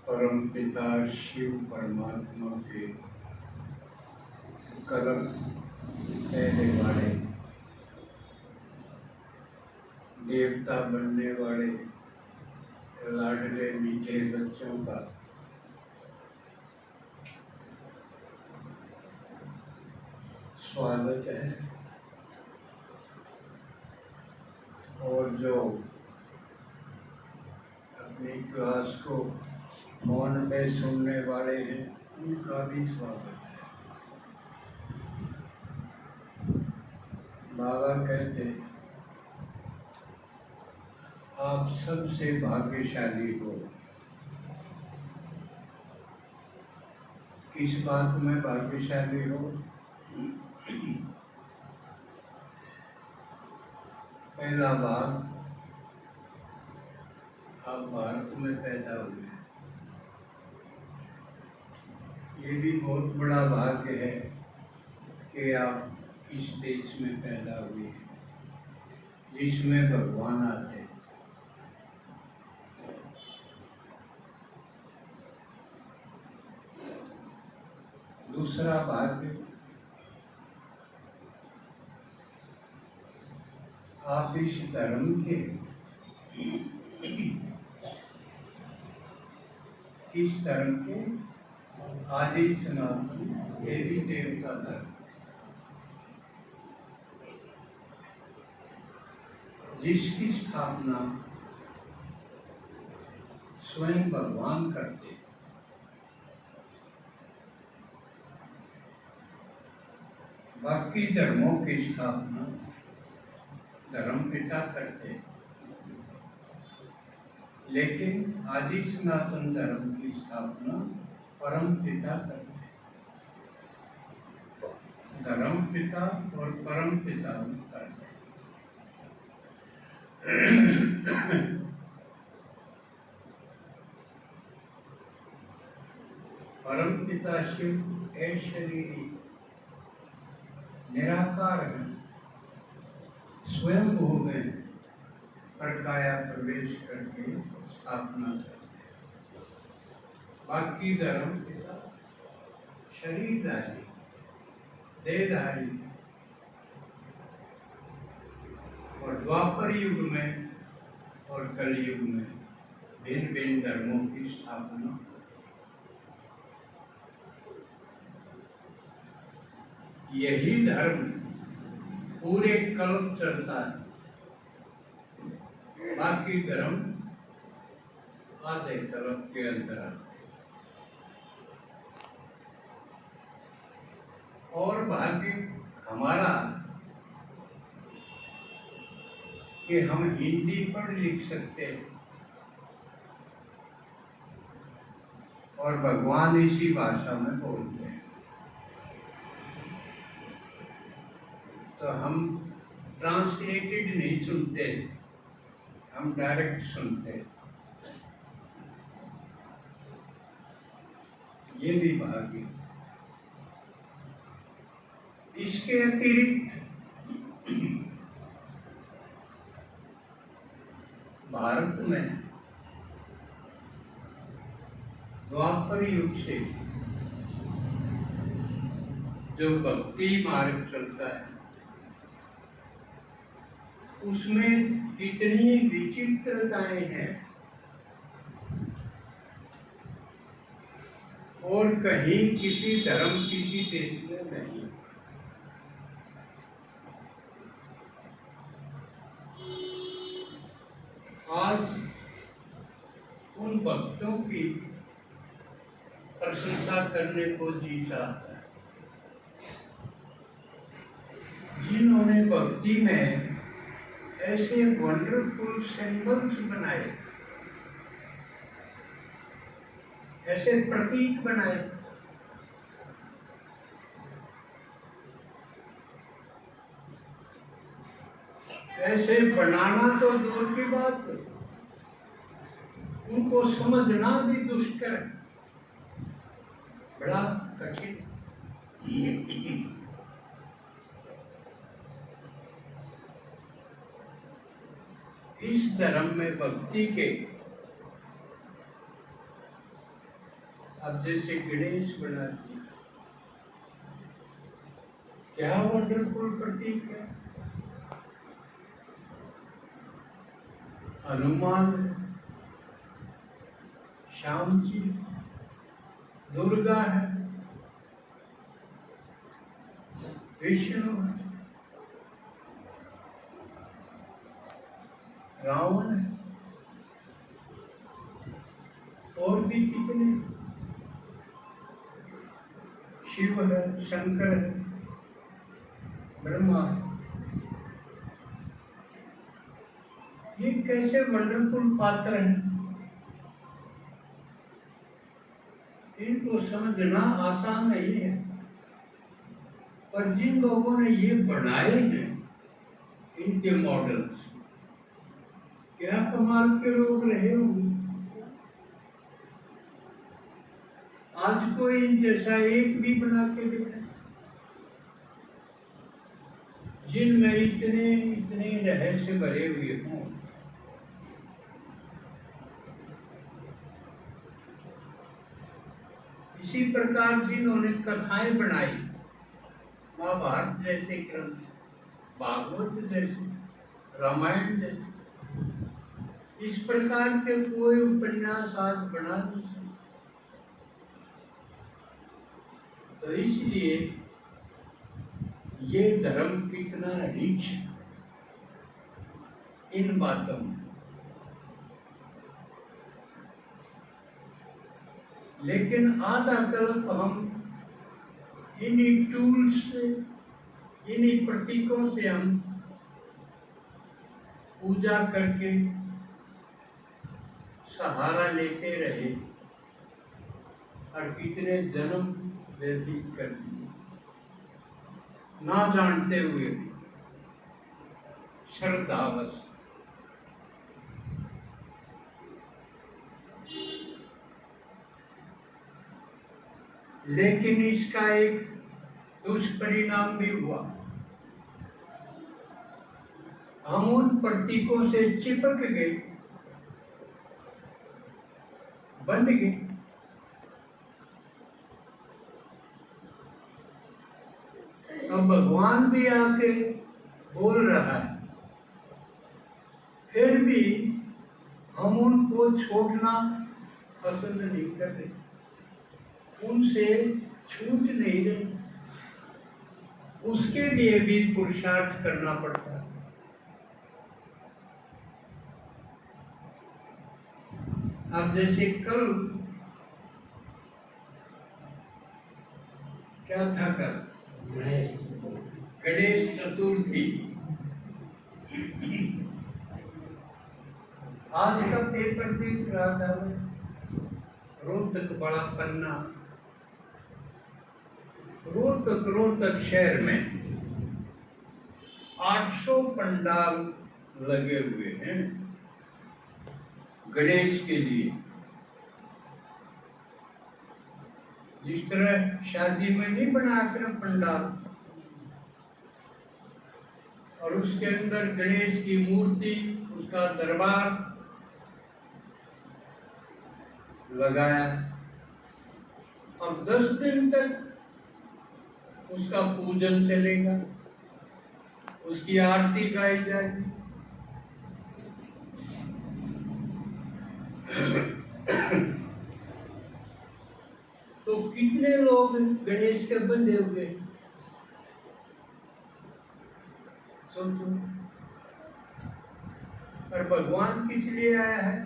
परम पिता शिव परमात्मा के कलम पहले वाले देवता बनने वाले लाडले मीठे बच्चों का स्वागत है। और जो अपनी क्लास को मौन में सुनने वाले हैं उनका भी स्वागत है। बाबा कहते हैं आप सबसे भाग्यशाली हो। किस बात में भाग्यशाली हो? पहला भाग, आप भारत में पैदा हुए। ये भी बहुत बड़ा भाग्य है कि आप इस देश में पैदा हुए जिसमें भगवान आते हैं। दूसरा भाग्य, आप इस धर्म के इस धर्म के आदि सनातन देवी देवता धर्म, जिसकी स्थापना स्वयं भगवान करते। बाकी धर्मों की स्थापना धर्म पिता करते, लेकिन आदि सनातन धर्म की स्थापना परम पिता करते। धर्म पिता और परम पिता करते। परम पिता शिव ऐश्वरी निराकार है, स्वयं भू में प्रकाया प्रवेश करके स्थापना करते। बाकी धर्म पिता शरीरधारी देहधारी, और द्वापर युग में और कलयुग में भिन्न भिन्न धर्मों की स्थापना। यही धर्म पूरे कल्प चलता है। बाकी धर्म आधे कल्प के अंदर आते। और भाग्य हमारा कि हम हिंदी पढ़ लिख सकते हैं और भगवान इसी भाषा में बोलते हैं। तो हम ट्रांसलेटेड नहीं सुनते, हम डायरेक्ट सुनते। ये भी भाग्य। इसके अतिरिक्त भारत में द्वापर युग से जो भक्ति मार्ग चलता है उसमें कितनी विचित्रताएं हैं और कहीं किसी धर्म किसी देश में नहीं। आज उन भक्तों की प्रशंसा करने को जी चाहता है जिन्होंने भक्ति में ऐसे वंडरफुल सिंबल्स बनाए, ऐसे प्रतीक बनाए। ऐसे बनाना तो दूर की बात है, उनको समझना भी दुष्कर है, बड़ा कठिन। इस धर्म में भक्ति के, अब जैसे गणेश बना दिया, क्या वंडरफुल प्रतीक है। हनुमान, श्याम जी, दुर्गा है, विष्णु है, रावण है, और भी कितने, शिव है, शंकर है, ब्रह्मा है। ये कैसे वंडरफुल पात्र हैं, इनको समझना आसान नहीं है। पर जिन लोगों ने ये बनाए हैं इनके मॉडल्स, क्या कमाल के लोग रहे होंगे। आज कोई इन जैसा एक भी बना के दिखाए, जिनमें इतने इतने रहस्य भरे हुए हों। इसी प्रकार जिन्होंने कथाएं बनाई, महाभारत जैसे ग्रंथ, भागवत जैसे, रामायण जैसे, इस प्रकार के कोई उपन्यास आज बना नहीं सकते। तो इसलिए ये धर्म कितना रिच इन बातों में। लेकिन आधा तरफ हम इन्हीं टूल्स से, इन्हीं प्रतीकों से हम पूजा करके सहारा लेते रहे और कितने जन्म व्यतीत कर दिए, ना जानते हुए भी, श्रद्धावश। लेकिन इसका एक दुष्परिणाम भी हुआ। हम उन प्रतीकों से चिपक गए, बंध गए। अब भगवान भी आके बोल रहा है, फिर भी हम उनको छोड़ना पसंद नहीं कर रहे, उनसे छूट नहीं रहे। उसके लिए भी पुरुषार्थ करना पड़ता है। अब जैसे कल क्या था, कल गणेश चतुर्थी। आज का पेपर देख रहा था मैं, रोहतक बड़ा पन्ना, रोहतक शहर में 800 पंडाल लगे हुए हैं गणेश के लिए। जिस तरह शादी में नहीं बनाकर पंडाल और उसके अंदर गणेश की मूर्ति, उसका दरबार लगाया, अब 10 दिन तक उसका पूजन चलेगा, उसकी आरती गाई जाएगी। तो कितने लोग गणेश के बंधे हुए, सोचो। और भगवान किस लिए आया है?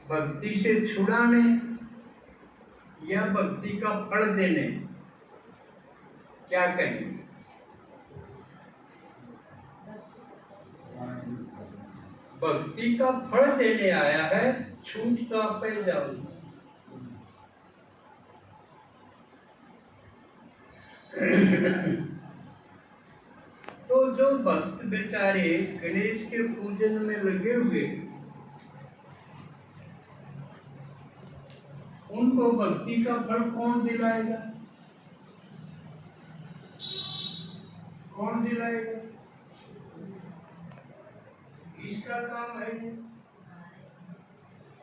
भक्ति से छुड़ाने या भक्ति का फल देने? क्या कहेंगे? भक्ति का फल देने आया है, छूट तो आप पे जाओ। तो जो भक्त बेचारे गणेश के पूजन में लगे हुए, उनको भक्ति का फल कौन दिलाएगा? कौन दिलाएगा? किसका काम है ये?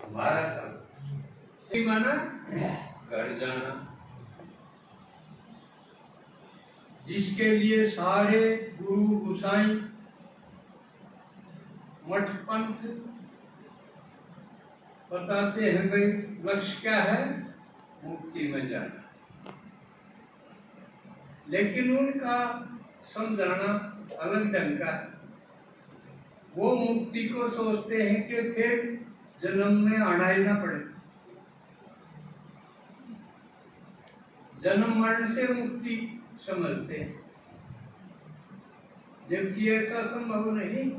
हमारा काम। माना घर जाना, जिसके लिए सारे गुरु गुसाई मठ पंथ बताते हैं भाई लक्ष्य क्या है? मुक्ति में जाना। लेकिन उनका समझाना अलग ढंग का है। वो मुक्ति को सोचते हैं कि फिर जन्म में आना ही ना पड़े, जन्म मरण से मुक्ति समझते हैं, जबकि ऐसा संभव नहीं।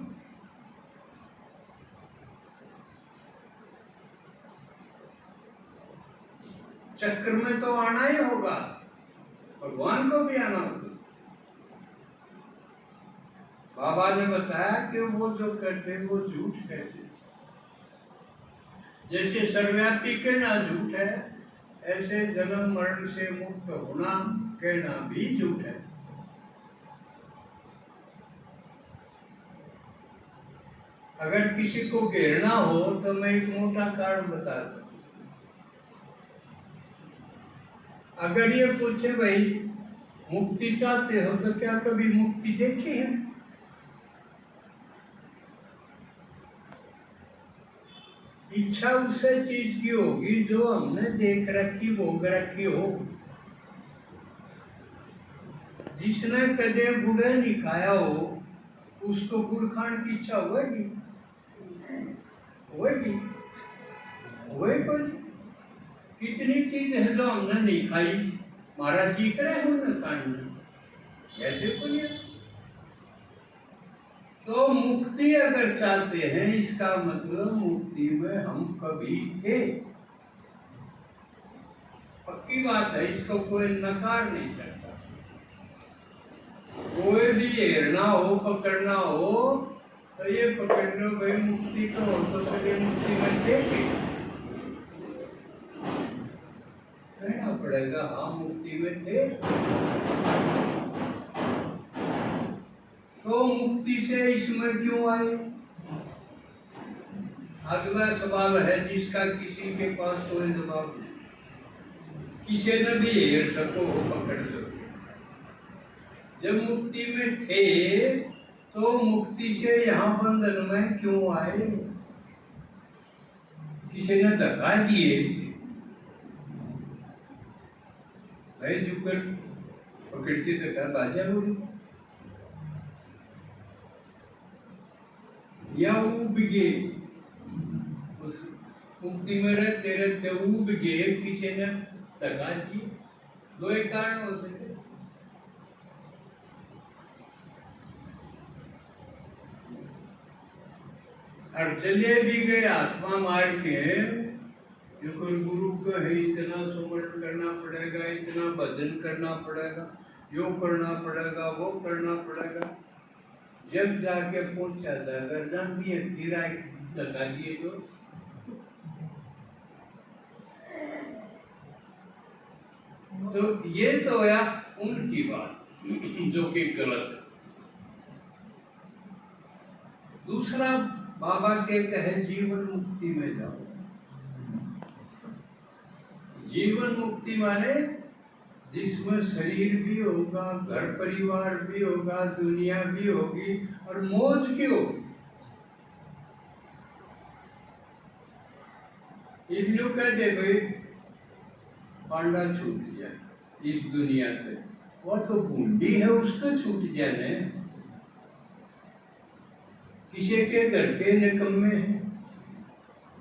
चक्र में तो आना ही होगा, भगवान को भी आना होगा। बाबा ने बताया कि वो जो करते वो झूठ कहते, जैसे सर्वव्यापी कहना झूठ है, ऐसे जन्म मरण से मुक्त होना कहना भी झूठ है। अगर किसी को घेरना हो तो मैं एक मोटा कारण बताता हूं। अगर ये पूछे भाई मुक्ति चाहते हो तो क्या कभी मुक्ति देखी है? इच्छा उससे चीज की होगी जो हमने देख रखी, भोग रखी हो। जिसने कदे गुड़ नहीं खाया हो उसको गुड़ खाने की इच्छा होगी? होगी? कितनी चीज है जो हमने नहीं खाई, महाराज जी करे हमने खाई, ऐसे कोई है? तो मुक्ति अगर चाहते हैं इसका मतलब मुक्ति में हम कभी थे, पक्की बात है, इसको कोई नकार नहीं करता। कोई भी हेरना हो, पकड़ना हो तो ये पकड़ लो भाई मुक्ति को हो तो सके मुक्ति में थे, कहना पड़ेगा हाँ मुक्ति में थे। तो मुक्ति से इसमें क्यों आए? अगला सवाल है जिसका किसी के पास कोई जवाब नहीं, किसी ने भी हेर सको पकड़ लो। जब मुक्ति में थे तो मुक्ति से यहाँ बंधन में क्यों आए? किसी ने धक्का दिए भाई, जुकर पकड़ती धक्का बाजा बोली या उब गए, उस मुक्ति में रहते रहते उब गए, किसी ने धक्का दिए। दो एक कारण हो सकते। और चले भी गए आत्मा मार के, कोई गुरु को है इतना सुमरण करना पड़ेगा, इतना भजन करना पड़ेगा, यो करना पड़ेगा, वो करना पड़ेगा। जब जाके पहुंचा था गर्दन दिए गिरा लगा दिए तो ये तो है उनकी बात जो कि गलत है। दूसरा बाबा कहते हैं जीवन मुक्ति में जाओ। जीवन मुक्ति माने जिसमें शरीर भी होगा, घर परिवार भी होगा, दुनिया भी होगी और मौज की होगी। इन लोग कहते भाई पांडा छूट जाए इस दुनिया से, वो तो बूंदी है उसको छूट जाने। किसी के घर के निकम्मे हैं,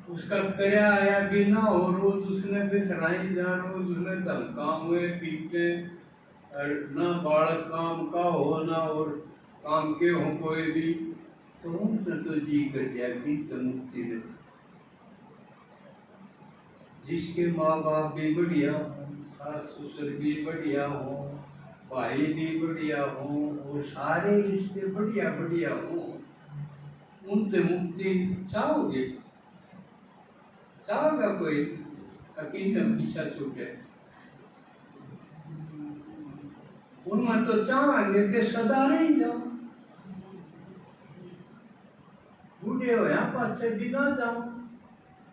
उसका करया आया भी ना हो, रोज उसने बेसराई जा, रोज उसने धमका हुए पीटे, और ना बालक काम का हो ना और काम के हो कोई भी, तो उनसे तो जी कर जाएगी तो मुक्ति दे। जिसके माँ बाप भी बढ़िया हो, सास ससुर भी बढ़िया हो, भाई भी बढ़िया हो, और सारे रिश्ते बढ़िया बढ़िया हो, उनसे मुक्ति चाहोगे? चाहोगा कोई अकीन पीछा छूटे? उनमें तो चाहेंगे कि सदा रही जाओ, बूढ़े होया पाछे भी ना जाओ,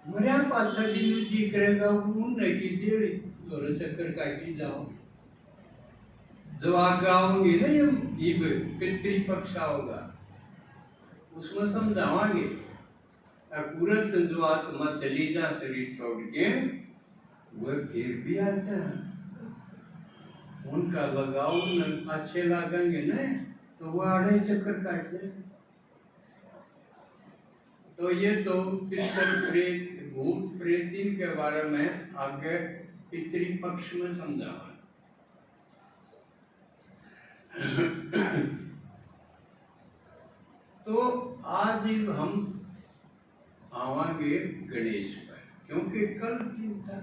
मरिया पाछे भी जी करेगा उन्हें की देवी दोनों चक्कर काटी जाओ। जो आगे आओगे ना ये पितृपक्ष होगा, उसमें समझावांगे अकुरत जो आत्मा चली जा शरीर छोड़ के वह फिर भी आता है, उनका लगाव अच्छे लगेंगे ना तो वो आड़े चक्कर काट ले। तो ये तो पितर प्रेत भूत प्रेती के बारे में आगे पितृपक्ष में समझावा। तो आज हम आवांगे गणेश पर, क्योंकि कल चिंता